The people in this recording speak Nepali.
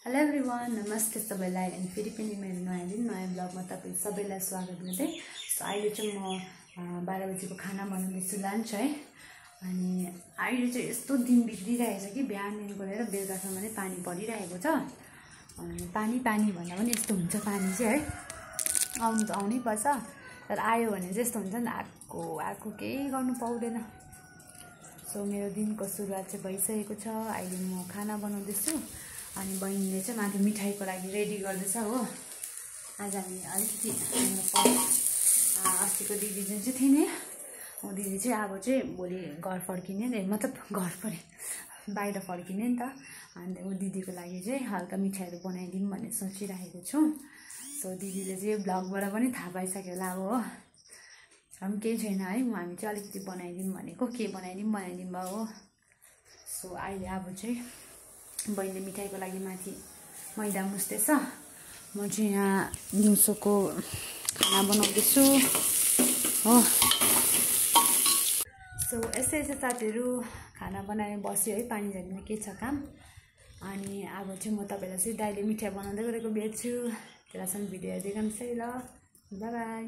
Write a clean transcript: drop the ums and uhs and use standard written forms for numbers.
हेलो एभ्रिवान, नमस्ते सबैलाई। अनि फेरि पनि मेरो नयाँ दिन नयाँ ब्लगमा तपाईँ सबैलाई स्वागत गर्दै। सो अहिले चाहिँ म 12 बजेको खाना बनाउँदैछु, लन्च है। अनि अहिले चाहिँ यस्तो दिन बिग्रिरहेछ कि बिहानदेखिको लिएर बेलुकासम्म नै पानी परिरहेको छ। अनि पानी भन्दा पनि यस्तो हुन्छ, पानी चाहिँ है आउनु त आउनै पर्छ, तर आयो भने चाहिँ यस्तो हुन्छ नि, आएको केही गर्नु पाउँदैन। सो मेरो दिनको सुरुवात चाहिँ भइसकेको छ। अहिले म खाना बनाउँदैछु अनि बहिनीले चाहिँ माथि मिठाईको लागि रेडी गर्दैछ हो। आज हामी अलिकति अस्तिको दिदी जुन चाहिँ थिएँ नि, ऊ दिदी चाहिँ अब चाहिँ भोलि घर फर्किने नि, मतलब घर बाहिर फर्किने नि त। अन्त ऊ दिदीको लागि चाहिँ हल्का मिठाईहरू बनाइदिउँ भन्ने सोचिरहेको छु। सो दिदीले चाहिँ ब्लगबाट पनि थाहा पाइसक्यो होला अब हो, हम केही छैन है, हामी चाहिँ अलिकति बनाइदिउँ भनेको, के बनाइदिउँ भयो हो। सो अहिले अब चाहिँ बहिनीले मिठाईको लागि माथि मैदा मुस्दैछ, म चाहिँ यहाँ दिउँसोको खाना बनाउँदैछु हो। सो यसै साथीहरू खाना बनाएर बस्यो है, पानी झरीमा के छ काम। अनि अब चाहिँ म तपाईँलाई चाहिँ दाइले मिठाई बनाउँदै गरेको भेट्छु, त्यसलाई भिडियो हेर्दै गर्नुहोस् है ल। By by.